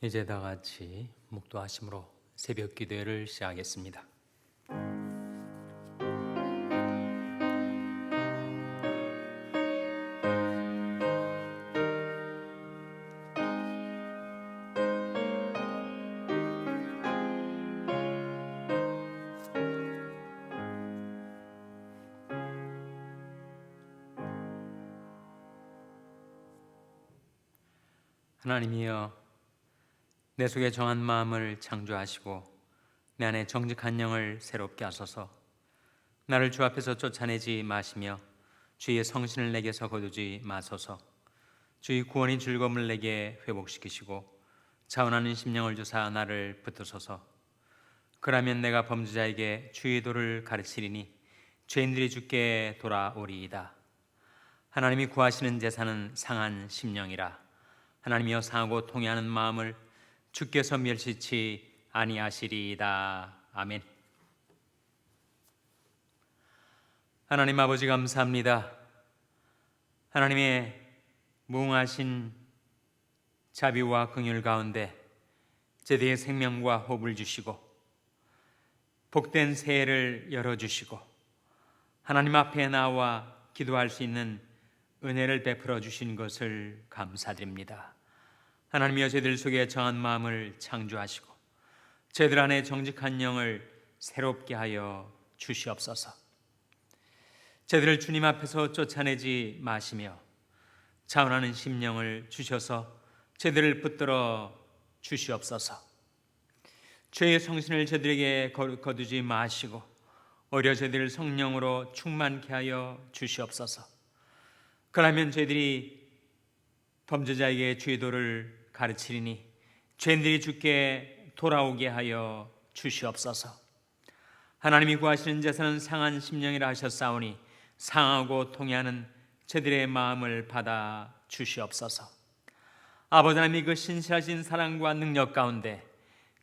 이제 다 같이 묵도하심으로 새벽 기도회를 시작하겠습니다. 하나님이여, 내 속에 정한 마음을 창조하시고 내 안에 정직한 영을 새롭게 하소서. 나를 주 앞에서 쫓아내지 마시며 주의 성신을 내게서 거두지 마소서. 주의 구원의 즐거움을 내게 회복시키시고 자원하는 심령을 주사 나를 붙드소서. 그러면 내가 범죄자에게 주의 도를 가르치리니 죄인들이 주께 돌아오리이다. 하나님이 구하시는 제사는 상한 심령이라. 하나님이여, 상하고 통회하는 마음을 주께서 멸시치 아니하시리이다. 아멘. 하나님 아버지, 감사합니다. 하나님의 무궁하신 자비와 긍휼 가운데 제대의 생명과 호흡을 주시고 복된 새해를 열어주시고 하나님 앞에 나와 기도할 수 있는 은혜를 베풀어 주신 것을 감사드립니다. 하나님이여, 저희들 속에 정한 마음을 창조하시고 저희들 안에 정직한 영을 새롭게 하여 주시옵소서. 저희들을 주님 앞에서 쫓아내지 마시며 자원하는 심령을 주셔서 저희들을 붙들어 주시옵소서. 죄의 성신을 저희들에게 거두지 마시고 오히려 저희들을 성령으로 충만케 하여 주시옵소서. 그러면 저희들이 범죄자에게 주의 도를 가르치리니 죄인들이 주께 돌아오게 하여 주시옵소서. 하나님이 구하시는 제사는 상한 심령이라 하셨사오니 상하고 통회하는 저희들의 마음을 받아 주시옵소서. 아버지 하나님이 그 신실하신 사랑과 능력 가운데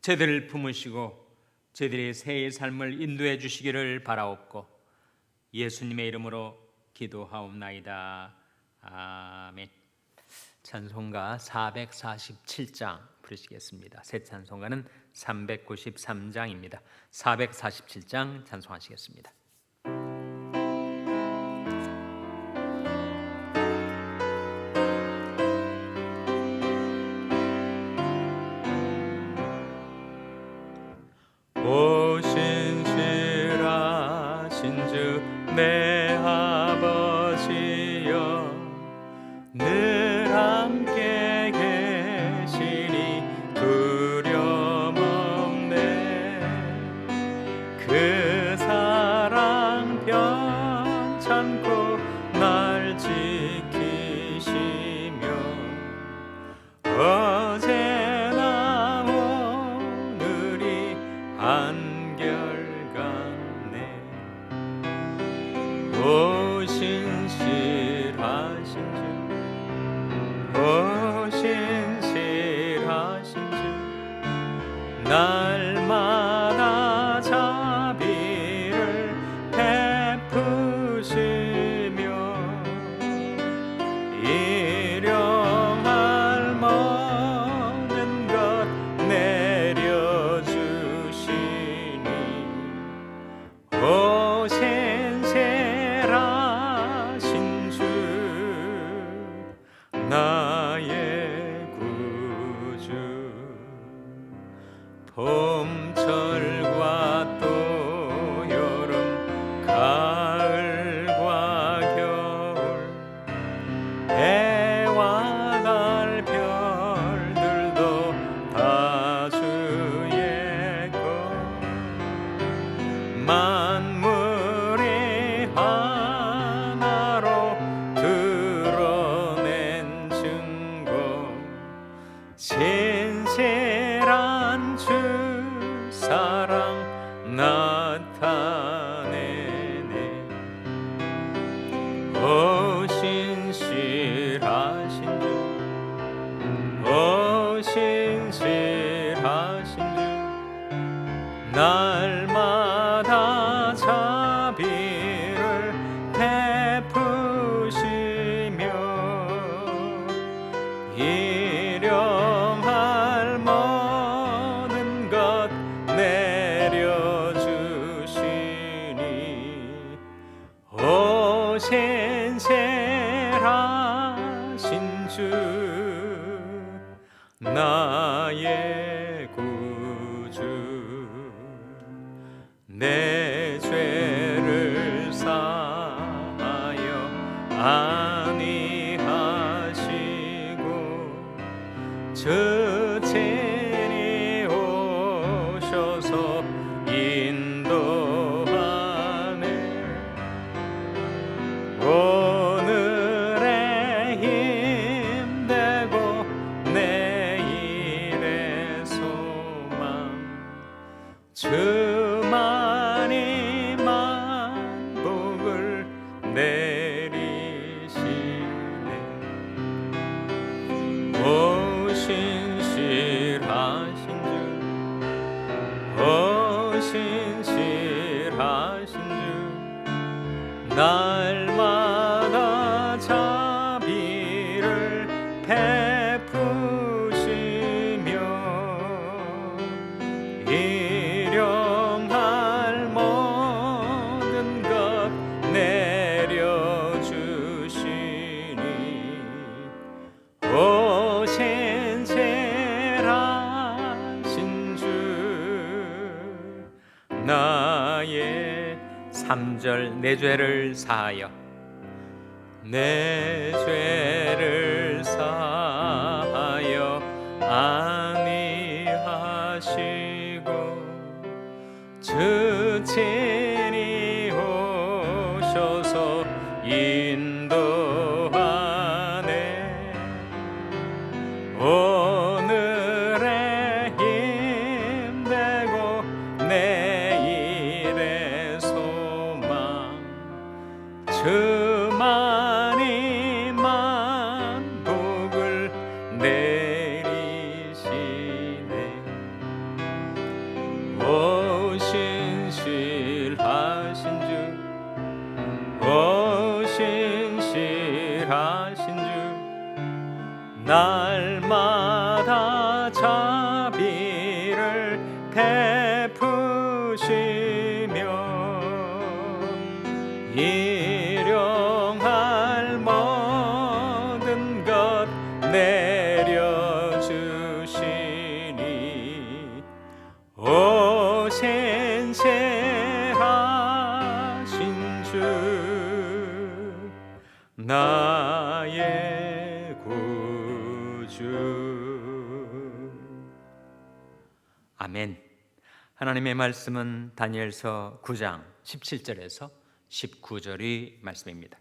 저희들을 품으시고 저희들의 새의 삶을 인도해 주시기를 바라옵고 예수님의 이름으로 기도하옵나이다. 아멘. 찬송가 447장 부르시겠습니다. 새 찬송가는 393장입니다. 447장 찬송하시겠습니다. 오 신실하신 주 내 아버지여, 늘 함께 계시니 두려움 없네. 그 사랑 편찮고 날 지키시며 어제나 오늘이 한결같네. 오 신실하신 주, 오 신실하신 주, 날마다 자비를 베푸시며 일용할 모든 것 내려주시니 오 신실하신 주, 나의 구주. 봄철과 또 여름, 가을과 겨울, 해와 달 별들도 다 주의 것. 만물이 하나로 드러낸 증거, 신실한 주 사랑 나타내네. 오 신실하신 주, 오 신실하신 주, 날마다 자비를 베푸시며 일용할 신실하신 주 나의 구주 내 죄를 사하여 안위하시고 저 친히 오셔서 인도하네 오늘의 힘되고 내일의 소망 주만이 만복을 내리시네 오 신실하신 주 오 신실하신 주 날마다 자비를 베푸시며 일용할 모든 것 내려주시니 오 신실하신 주 나의 3절 내 죄를 사하여 내 죄를 사하여 안위하시고 주 친히 오셔서 인도하네 오늘의 힘되고 내일의 소망 주만이 만복을 내리시네 오 신실하신 주 오 신실하신 주 날마다 자비를 베푸시며 일용할 모든 것 내려주시니 오 신실하신 주 나의 구주 아멘. 하나님의 말씀은 다니엘서 9장 17절에서 19절의 말씀입니다.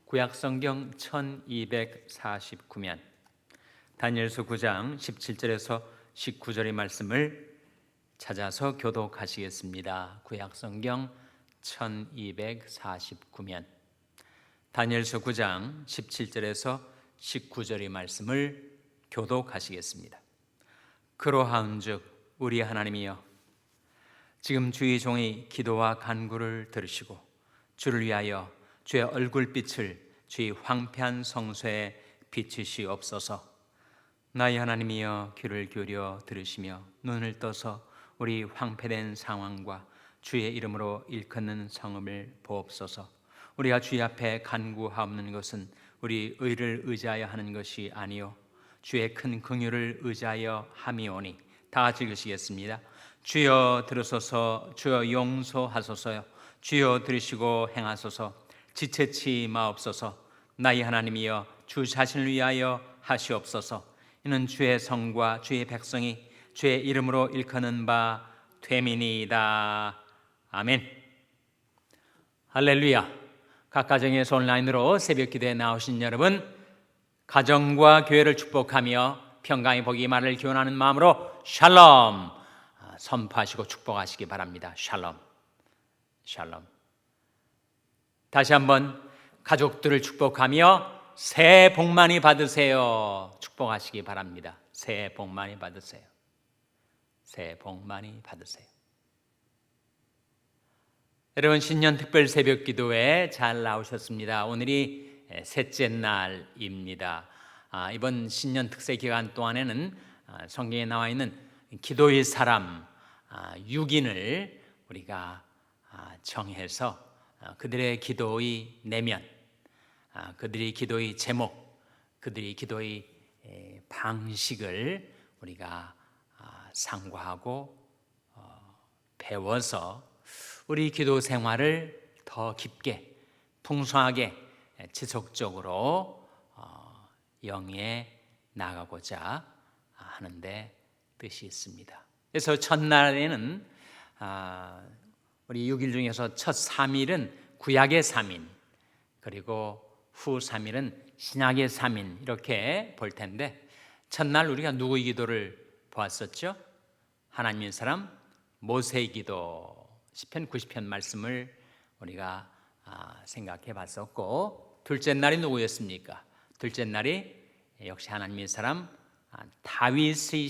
구약성경 1249면 다니엘서 9장 17절에서 19절의 말씀을 찾아서 교독하시겠습니다. 구약성경 1249면 다니엘서 9장 17절에서 19절의 말씀을 교독하시겠습니다. 그러하은즉 우리 하나님이여 지금 주의 종의 기도와 간구를 들으시고 주를 위하여 주의 얼굴빛을 주의 황폐한 성소에 비치시옵소서. 나의 하나님이여 귀를 기울여 들으시며 눈을 떠서 우리 황폐된 상황과 주의 이름으로 일컫는 성읍을 보옵소서. 우리가 주의 앞에 간구하옵는 것은 우리 의를 의지하여 하는 것이 아니요 주의 큰 긍휼을 의지하여 함이오니. 다 같이 읽으시겠습니다. 주여 들으소서. 주여 용서하소서요. 주여 들으시고 행하소서. 지체치 마옵소서. 나의 하나님이여 주 자신을 위하여 하시옵소서. 이는 주의 성과 주의 백성이 주의 이름으로 일컫는 바 되미니이다. 아멘. 할렐루야. 각 가정에서 온라인으로 새벽 기도에 나오신 여러분, 가정과 교회를 축복하며 평강의 복이 임하기를 기원하는 마음으로 샬롬 선포하시고 축복하시기 바랍니다. 샬롬. 샬롬. 다시 한번 가족들을 축복하며 새해 복 많이 받으세요. 축복하시기 바랍니다. 새해 복 많이 받으세요. 새해 복 많이 받으세요. 여러분, 신년 특별 새벽 기도에 잘 나오셨습니다. 오늘이 셋째 날입니다. 이번 신년 특세 기간 동안에는 성경에 나와 있는 기도의 사람 6인을 우리가 정해서 그들의 기도의 내면, 그들의 기도의 제목, 그들의 기도의 방식을 우리가 상고하고 배워서 우리 기도 생활을 더 깊게 풍성하게 지속적으로 영위해 나가고자 하는데 뜻이 있습니다. 그래서 첫날에는 우리 6일 중에서 첫 3일은 구약의 3인, 그리고 후 3일은 신약의 3인 이렇게 볼 텐데, 첫날 우리가 누구의 기도를 보았었죠? 하나님의 사람 모세의 기도, 시편 90편 말씀을 우리가 생각해 봤었고, 둘째 날이 누구였습니까? 둘째 날이 역시 하나님의 사람 다윗의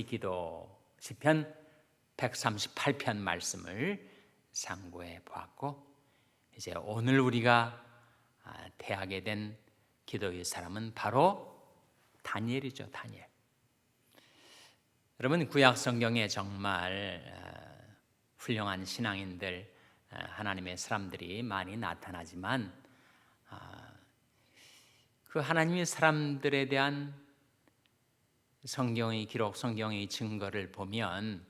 기도, 시편 138편 말씀을 상고해 보았고, 이제 오늘 우리가 대하게 된 기도의 사람은 바로 다니엘이죠. 다니엘. 여러분, 구약 성경에 정말 훌륭한 신앙인들, 하나님의 사람들이 많이 나타나지만 그 하나님의 사람들에 대한 성경의 기록, 성경의 증거를 보면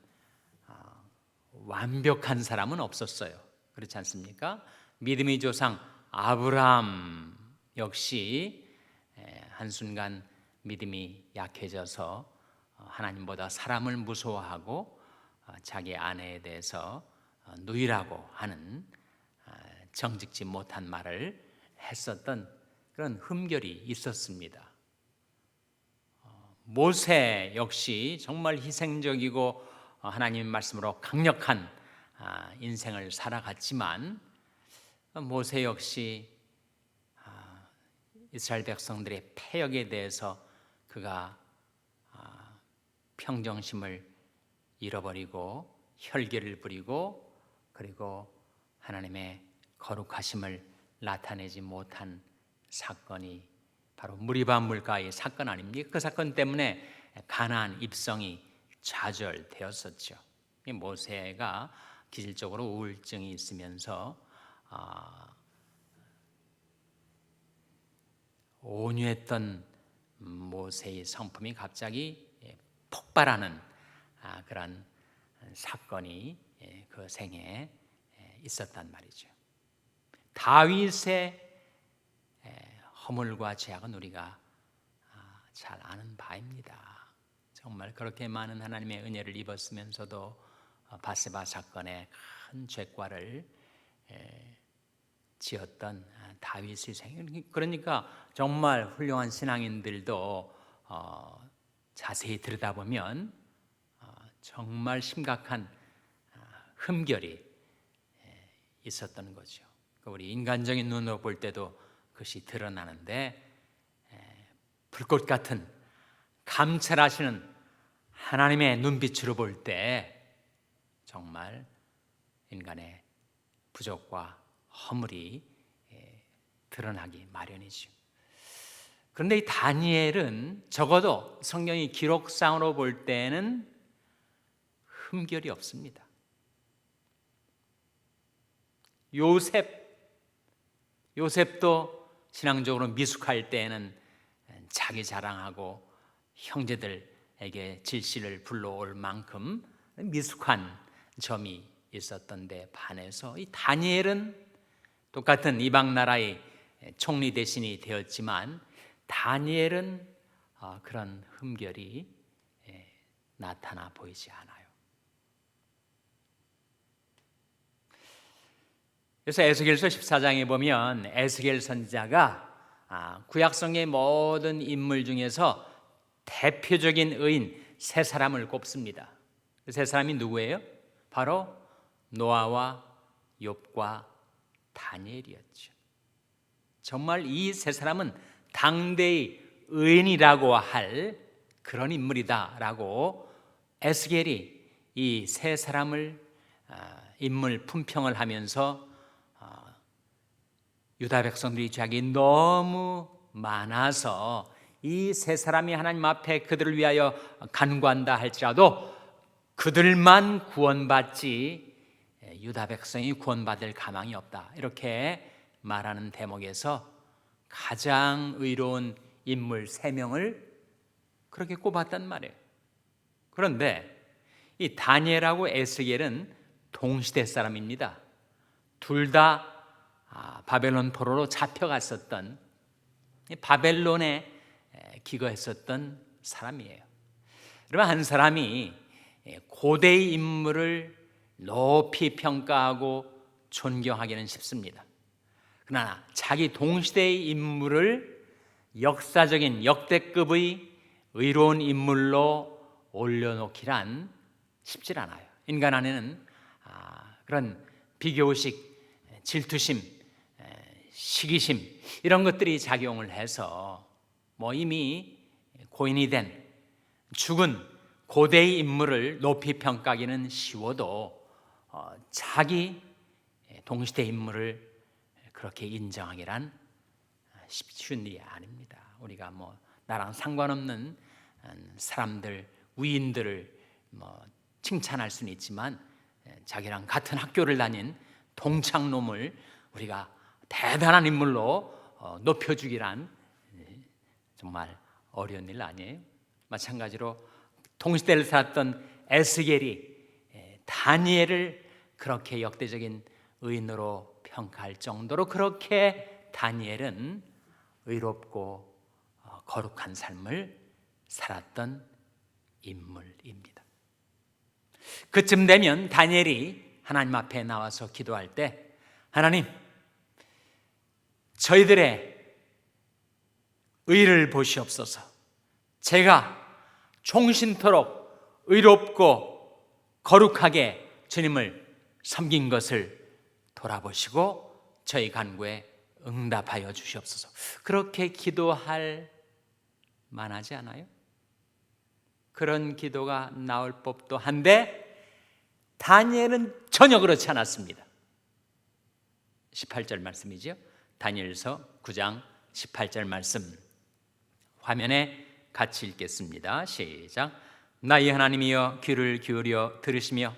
완벽한 사람은 없었어요. 그렇지 않습니까? 믿음의 조상 아브라함 역시 한순간 믿음이 약해져서 하나님보다 사람을 무서워하고 자기 아내에 대해서 누이라고 하는 정직지 못한 말을 했었던 그런 흠결이 있었습니다. 모세 역시 정말 희생적이고 하나님의 말씀으로 강력한 인생을 살아갔지만, 모세 역시 이스라엘 백성들의 패역에 대해서 그가 평정심을 잃어버리고 혈기를 부리고, 그리고 하나님의 거룩하심을 나타내지 못한 사건이 바로 무리바 물가의 사건 아닙니까? 그 사건 때문에 가나안 입성이 좌절되었었죠. 모세가 기질적으로 우울증이 있으면서 온유했던 모세의 성품이 갑자기 폭발하는 그런 사건이 그 생에 있었단 말이죠. 다윗의 허물과 죄악은 우리가 잘 아는 바입니다. 정말 그렇게 많은 하나님의 은혜를 입었으면서도 바세바 사건에 큰 죄과를 지었던 다윗의 생. 그러니까 정말 훌륭한 신앙인들도 자세히 들여다보면 정말 심각한 흠결이 있었던 거죠. 우리 인간적인 눈으로 볼 때도 그것이 드러나는데, 불꽃 같은 감찰하시는 하나님의 눈빛으로 볼 때 정말 인간의 부족과 허물이 드러나기 마련이죠. 그런데 이 다니엘은 적어도 성경의 기록상으로 볼 때는 흠결이 없습니다. 요셉도 신앙적으로 미숙할 때에는 자기 자랑하고 형제들에게 질시를 불러올 만큼 미숙한 점이 있었던데 반해서 이 다니엘은 똑같은 이방 나라의 총리 대신이 되었지만, 다니엘은 그런 흠결이 나타나 보이지 않아요. 그래서 에스겔서 14장에 보면 에스겔 선지자가 구약성의 모든 인물 중에서 대표적인 의인 세 사람을 꼽습니다. 그 세 사람이 누구예요? 바로 노아와 욥과 다니엘이었죠. 정말 이 세 사람은 당대의 의인이라고 할 그런 인물이다라고 에스겔이 이 세 사람을 인물 품평을 하면서 유다 백성들이 죄악이 너무 많아서 이 세 사람이 하나님 앞에 그들을 위하여 간구한다 할지라도 그들만 구원받지 유다 백성이 구원받을 가망이 없다, 이렇게 말하는 대목에서 가장 의로운 인물 3명을 그렇게 꼽았단 말이에요. 그런데 이 다니엘하고 에스겔은 동시대 사람입니다. 둘 다 바벨론 포로로 잡혀갔었던, 바벨론에 기거했었던 사람이에요. 여러분, 한 사람이 고대의 인물을 높이 평가하고 존경하기는 쉽습니다. 그러나 자기 동시대의 인물을 역사적인 역대급의 의로운 인물로 올려놓기란 쉽지 않아요. 인간 안에는 그런 비교의식, 질투심, 시기심 이런 것들이 작용을 해서 이미 고인이 된 죽은 고대의 인물을 높이 평가하기는 쉬워도 자기 동시대 인물을 그렇게 인정하기란 쉬운 일이 아닙니다. 우리가 나랑 상관없는 사람들, 위인들을 칭찬할 수는 있지만 자기랑 같은 학교를 다닌 동창놈을 우리가 대단한 인물로 높여주기란 정말 어려운 일 아니에요? 마찬가지로 동시대를 살았던 에스겔이 다니엘을 그렇게 역대적인 의인으로 평가할 정도로 그렇게 다니엘은 의롭고 거룩한 삶을 살았던 인물입니다. 그쯤 되면 다니엘이 하나님 앞에 나와서 기도할 때, 하나님, 저희들의 의를 보시옵소서. 제가 종신토록 의롭고 거룩하게 주님을 섬긴 것을 돌아보시고 저희 간구에 응답하여 주시옵소서. 그렇게 기도할 만하지 않아요? 그런 기도가 나올 법도 한데 다니엘은 전혀 그렇지 않았습니다. 18절 말씀이죠. 다니엘서 9장 18절 말씀 화면에 같이 읽겠습니다. 시작. 나의 하나님이여 귀를 기울여 들으시며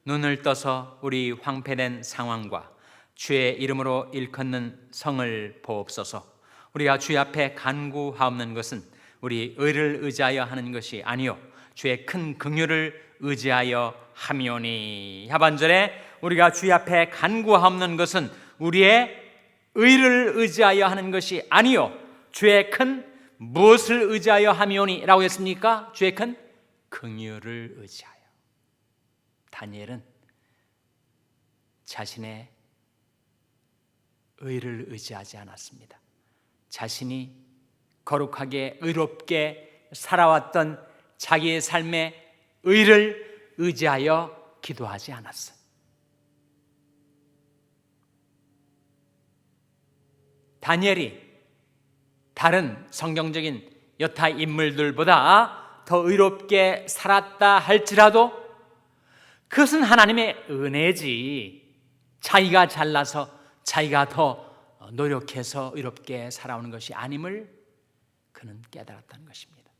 눈을 떠서 우리 황폐된 상황과 주의 이름으로 일컫는 성을 보옵소서. 우리가 주의 앞에 간구하옵는 것은 우리 의를 의지하여 하는 것이 아니요 주의 큰 긍휼을 의지하여 함이오니. 하반절에 우리가 주의 앞에 간구하옵는 것은 우리의 의를 의지하여 하는 것이 아니요 주의 큰 무엇을 의지하여 함이오니 라고 했습니까? 주의 큰 긍휼을 의지하여. 다니엘은 자신의 의를 의지하지 않았습니다. 자신이 거룩하게 의롭게 살아왔던 자기의 삶의 의를 의지하여 기도하지 않았어요. 다니엘이 다른 성경적인 여타 인물들보다 더 의롭게 살았다 할지라도 그것은 하나님의 은혜지, 자기가 잘나서 자기가 더 노력해서 의롭게 살아오는 것이 아님을 그는 깨달았다는 것입니다.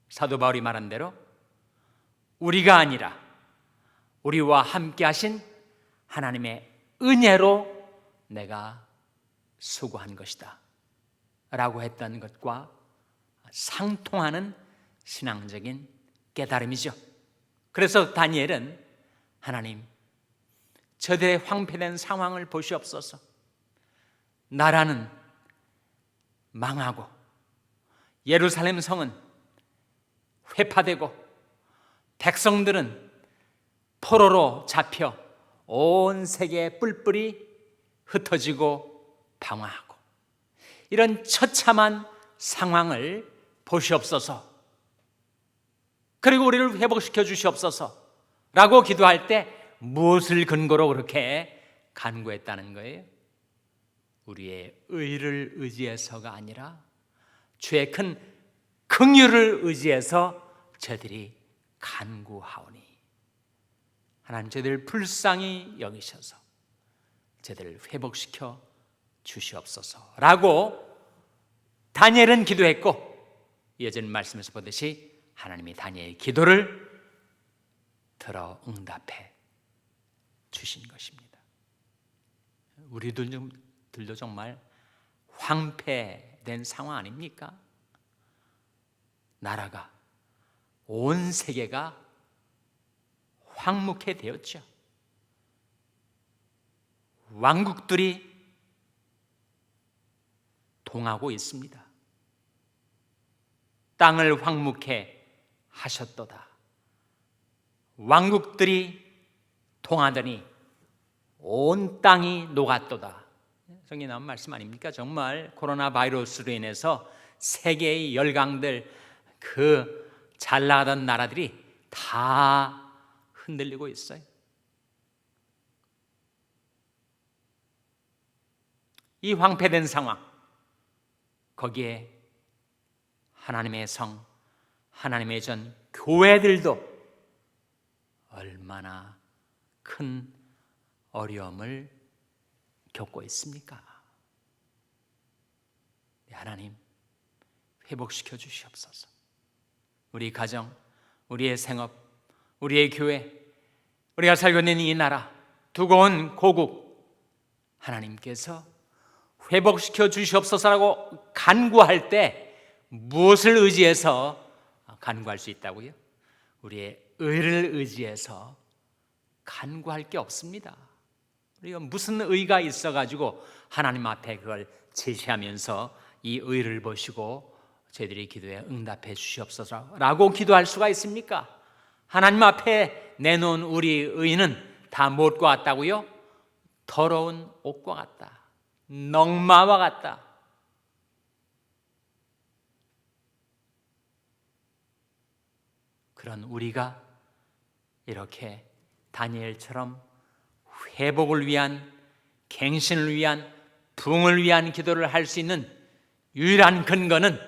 사도 바울이 말한 대로 우리가 아니라 우리와 함께 하신 하나님의 은혜로 내가 수고한 것이다 라고 했던 것과 상통하는 신앙적인 깨달음이죠. 그래서 다니엘은 하나님, 저들의 황폐된 상황을 보시옵소서. 나라는 망하고 예루살렘 성은 회파되고 백성들은 포로로 잡혀 온 세계에 뿔뿔이 흩어지고 방황하고 이런 처참한 상황을 보시옵소서. 그리고 우리를 회복시켜 주시옵소서 라고 기도할 때 무엇을 근거로 그렇게 간구했다는 거예요? 우리의 의를 의지해서가 아니라 주의 큰 긍휼을 의지해서 저들이 간구하오니 하나님 저들을 불쌍히 여기셔서 저들을 회복시켜 주시옵소서 라고 다니엘은 기도했고, 예전 말씀에서 보듯이 하나님이 다니엘의 기도를 들어 응답해 주신 것입니다. 우리도 좀 왕국들도 정말 황폐된 상황 아닙니까? 나라가, 온 세계가 황무케 되었죠. 왕국들이 동하고 있습니다. 땅을 황무케 하셨도다. 왕국들이 동하더니 온 땅이 녹았도다. 성경에 나온 말씀 아닙니까? 정말 코로나 바이러스로 인해서 세계의 열강들, 그 잘 나가던 나라들이 다 흔들리고 있어요. 이 황폐된 상황, 거기에 하나님의 성, 하나님의 전 교회들도 얼마나 큰 어려움을 겪고 있습니까? 하나님, 회복시켜 주시옵소서. 우리 가정, 우리의 생업, 우리의 교회, 우리가 살고 있는 이 나라, 두고 온 고국, 하나님께서 회복시켜 주시옵소서라고 간구할 때 무엇을 의지해서 간구할 수 있다고요? 우리의 의를 의지해서 간구할 게 없습니다. 우리가 무슨 의가 있어가지고 하나님 앞에 그걸 제시하면서 이 의를 보시고 저희들이 기도에 응답해 주시옵소서라고 기도할 수가 있습니까? 하나님 앞에 내놓은 우리 의는 다 무엇과 같다고요? 더러운 옷과 같다. 넝마와 같다. 그런 우리가 이렇게 다니엘처럼 회복을 위한, 갱신을 위한, 부흥을 위한 기도를 할 수 있는 유일한 근거는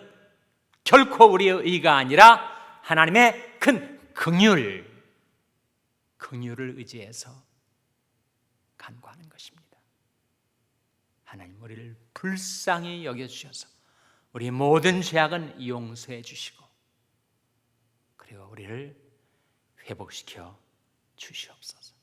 결코 우리의 의가 아니라 하나님의 큰 긍휼을 의지해서 간구하는 것입니다. 하나님, 우리를 불쌍히 여겨주셔서 우리 모든 죄악은 용서해 주시고, 그리고 우리를 회복시켜 주시옵소서.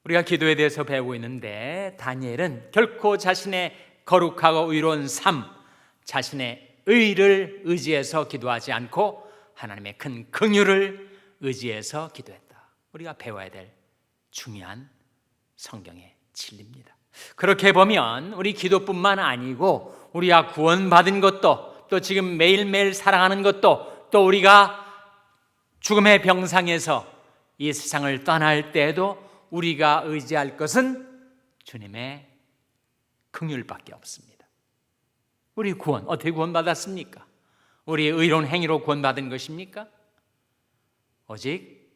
우리가 기도에 대해서 배우고 있는데, 다니엘은 결코 자신의 거룩하고 의로운 삶, 자신의 의를 의지해서 기도하지 않고 하나님의 큰 긍휼을 의지해서 기도했다. 우리가 배워야 될 중요한 성경의 진리입니다. 그렇게 보면 우리 기도뿐만 아니고 우리가 구원받은 것도, 또 지금 매일매일 살아가는 것도, 또 우리가 죽음의 병상에서 이 세상을 떠날 때에도 우리가 의지할 것은 주님의 긍휼밖에 없습니다. 우리 구원, 어떻게 구원받았습니까? 우리 의로운 행위로 구원받은 것입니까? 오직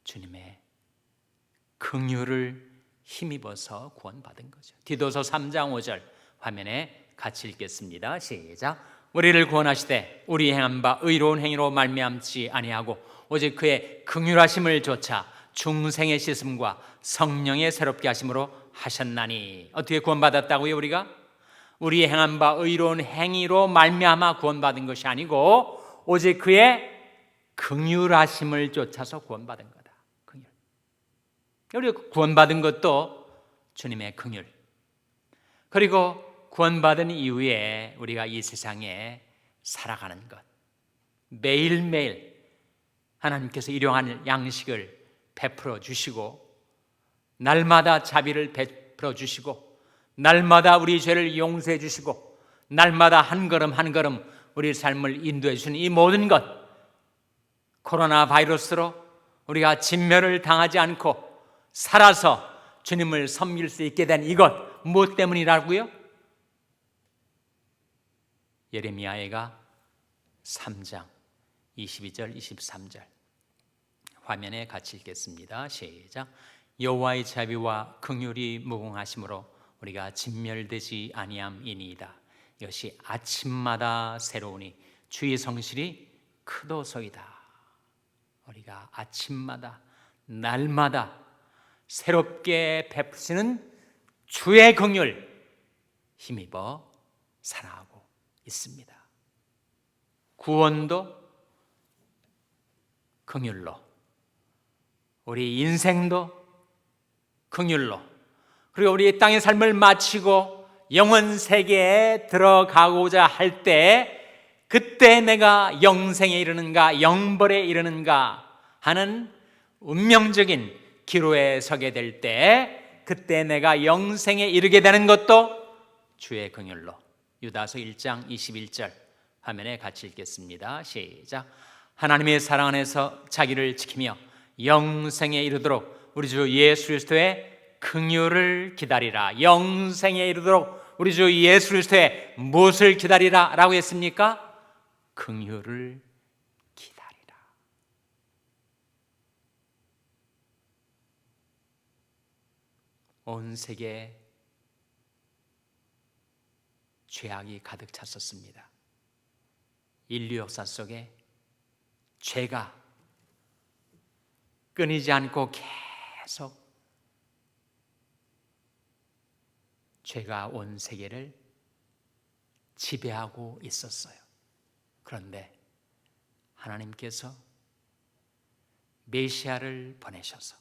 주님의 긍휼을 힘입어서 구원받은 거죠. 디도서 3장 5절 화면에 같이 읽겠습니다. 시작. 우리를 구원하시되 우리 행한 바 의로운 행위로 말미암지 아니하고 오직 그의 긍휼하심을 조차 중생의 씻음과 성령의 새롭게 하심으로 하셨나니. 어떻게 구원받았다고요? 우리 행한 바 의로운 행위로 말미암아 구원받은 것이 아니고 오직 그의 긍휼하심을 쫓아서 구원받은 거다. 긍휼. 우리가 구원받은 것도 주님의 긍휼. 그리고 구원받은 이후에 우리가 이 세상에 살아가는 것, 매일매일 하나님께서 일용할 양식을 베풀어 주시고, 날마다 자비를 베풀어 주시고, 날마다 우리 죄를 용서해 주시고, 날마다 한 걸음 한 걸음 우리 삶을 인도해 주시는 이 모든 것, 코로나 바이러스로 우리가 진멸을 당하지 않고 살아서 주님을 섬길 수 있게 된 이것, 무엇 때문이라고요? 예레미야가 3장 22절 23절 화면에 같이 읽겠습니다. 시작. 여호와의 자비와 긍휼이 무궁하심으로 우리가 진멸되지 아니함이니이다. 이것이 아침마다 새로우니 주의 성실이 크도소이다. 우리가 아침마다 날마다 새롭게 베푸시는 주의 긍휼 힘입어 살아가고 있습니다. 구원도 긍휼로, 우리 인생도 긍휼로, 그리고 우리 땅의 삶을 마치고 영원 세계에 들어가고자 할 때, 그때 내가 영생에 이르는가 영벌에 이르는가 하는 운명적인 기로에 서게 될 때, 그때 내가 영생에 이르게 되는 것도 주의 긍휼로. 유다서 1장 21절 화면에 같이 읽겠습니다. 시작. 하나님의 사랑 안에서 자기를 지키며 영생에 이르도록 우리 주 예수 그리스도의 긍휼을 기다리라. 영생에 이르도록 우리 주 예수 그리스도의 무엇을 기다리라 라고 했습니까? 긍휼을 기다리라. 온 세계에 죄악이 가득 찼었습니다. 인류 역사 속에 죄가 끊이지 않고 계속 죄가 온 세계를 지배하고 있었어요. 그런데 하나님께서 메시아를 보내셔서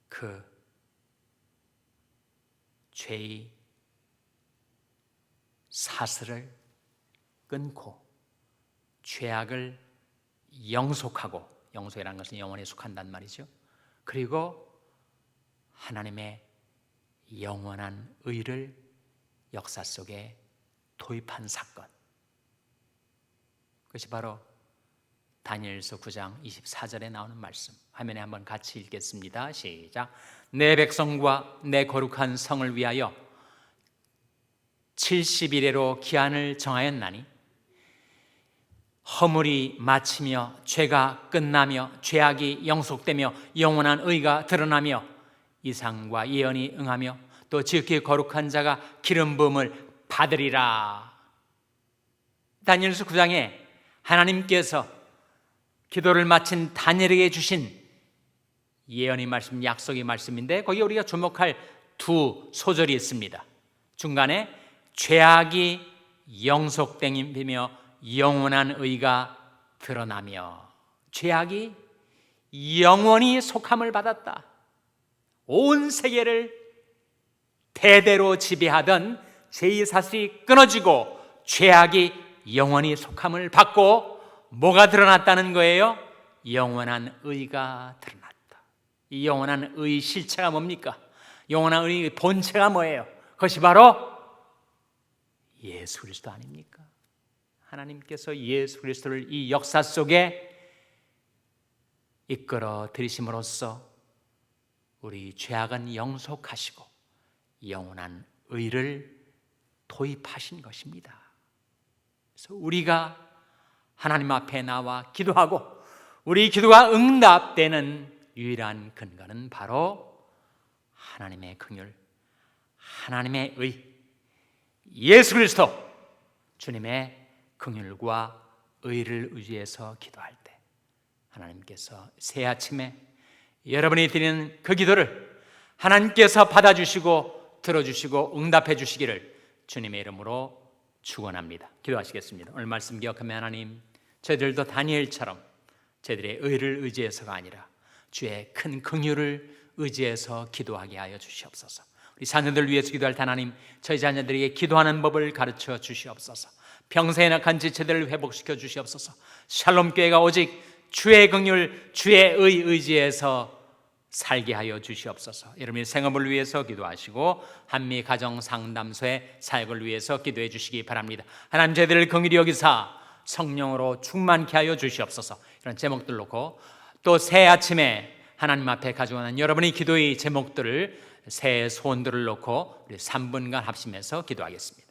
그 죄의 사슬을 끊고 죄악을 영속하고, 영속이라는 것은 영원에 속한단 말이죠. 그리고 하나님의 영원한 의를 역사 속에 도입한 사건, 그것이 바로 다니엘서 9장 24절에 나오는 말씀, 화면에 한번 같이 읽겠습니다. 시작. 내 백성과 내 거룩한 성을 위하여 70일에로 기한을 정하였나니 허물이 마치며 죄가 끝나며 죄악이 영속되며 영원한 의가 드러나며 이상과 예언이 응하며 또 지극히 거룩한 자가 기름 부음을 받으리라. 다니엘서 9장에 하나님께서 기도를 마친 다니엘에게 주신 예언의 말씀, 약속의 말씀인데, 거기 우리가 주목할 두 소절이 있습니다. 중간에 죄악이 영속되며 영원한 의가 드러나며, 죄악이 영원히 속함을 받았다. 온 세계를 대대로 지배하던 죄의 사슬이 끊어지고 죄악이 영원히 속함을 받고 뭐가 드러났다는 거예요? 영원한 의가 드러났다. 이 영원한 의의 실체가 뭡니까? 영원한 의의 본체가 뭐예요? 그것이 바로 예수 그리스도 아닙니까? 하나님께서 예수 그리스도를 이 역사 속에 이끌어 들이심으로써 우리 죄악은 영속하시고 영원한 의를 도입하신 것입니다. 그래서 우리가 하나님 앞에 나와 기도하고 우리 기도가 응답되는 유일한 근거는 바로 하나님의 긍휼, 하나님의 의, 예수 그리스도 주님의 긍휼과 의를 의지해서 기도할 때 하나님께서 새 아침에 여러분이 드리는 그 기도를 하나님께서 받아주시고 들어주시고 응답해 주시기를 주님의 이름으로 축원합니다. 기도하시겠습니다. 오늘 말씀 기억하며 하나님, 저희들도 다니엘처럼 저희들의 의를 의지해서가 아니라 주의 큰 긍휼을 의지해서 기도하게 하여 주시옵소서. 우리 자녀들 위해서 기도할 때 하나님, 저희 자녀들에게 기도하는 법을 가르쳐 주시옵소서. 평생의 악한 지체들을 회복시켜 주시옵소서. 샬롬 교회가 오직 주의 긍휼, 주의 의지해서 살게 하여 주시옵소서. 여러분의 생업을 위해서 기도하시고 한미 가정 상담소의 사역을 위해서 기도해 주시기 바랍니다. 하나님, 저희들을 긍휼히 여기사 성령으로 충만케 하여 주시옵소서. 이런 제목들 놓고 또 새 아침에 하나님 앞에 가져오는 여러분의 기도의 제목들을, 새 소원들을 놓고 우리 3분간 합심해서 기도하겠습니다.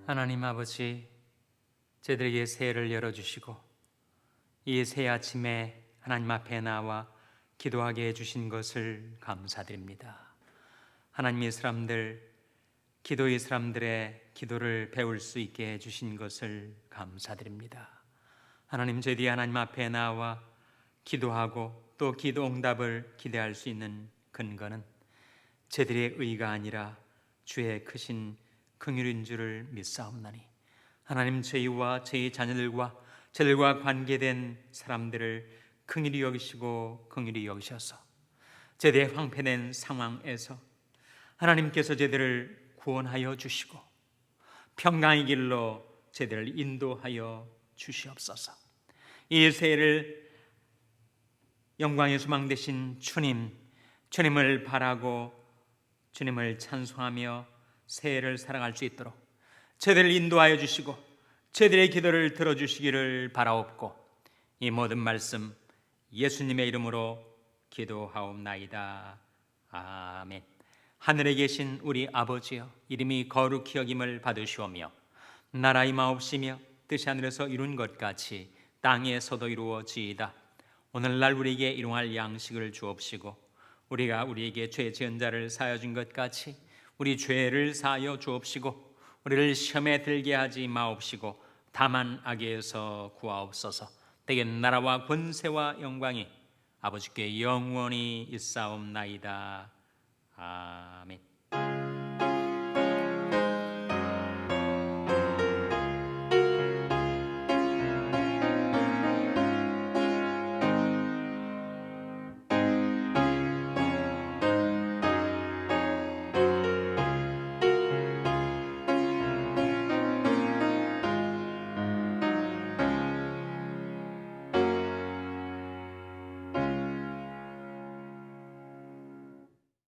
하나님 아버지, 저희들에게 새해를 열어주시고 이 새 아침에 하나님 앞에 나와 기도하게 해주신 것을 감사드립니다. 하나님의 사람들, 기도의 사람들의 기도를 배울 수 있게 해주신 것을 감사드립니다. 하나님, 저희들이 하나님 앞에 나와 기도하고 또 기도 응답을 기대할 수 있는 근거는 저희들의 의가 아니라 주의 크신 긍휼인 줄을 믿사옵나니, 하나님, 저희와 저희 자녀들과 저들과 관계된 사람들을 긍휼히 여기시고 긍휼히 여기셔서 저희들의 황폐된 상황에서 하나님께서 저희들을 구원하여 주시고 평강의 길로 저희들을 인도하여 주시옵소서. 이 새해를 영광의 소망 되신 주님을 바라고 주님을 찬송하며 새해를 살아갈 수 있도록 저희들을 인도하여 주시고 저희들의 기도를 들어주시기를 바라옵고, 이 모든 말씀 예수님의 이름으로 기도하옵나이다. 아멘. 하늘에 계신 우리 아버지여, 이름이 거룩히 여김을 받으시오며 나라 임하옵시며 뜻이 하늘에서 이룬 것 같이 땅에서도 이루어지이다. 오늘날 우리에게 일용할 양식을 주옵시고 우리가 우리에게 죄 지은 자를 사하여 준 것 같이 우리 죄를 사하여 주옵시고 우리를 시험에 들게 하지 마옵시고 다만 악에서 구하옵소서. 대개 나라와 권세와 영광이 아버지께 영원히 있사옵나이다. 아멘.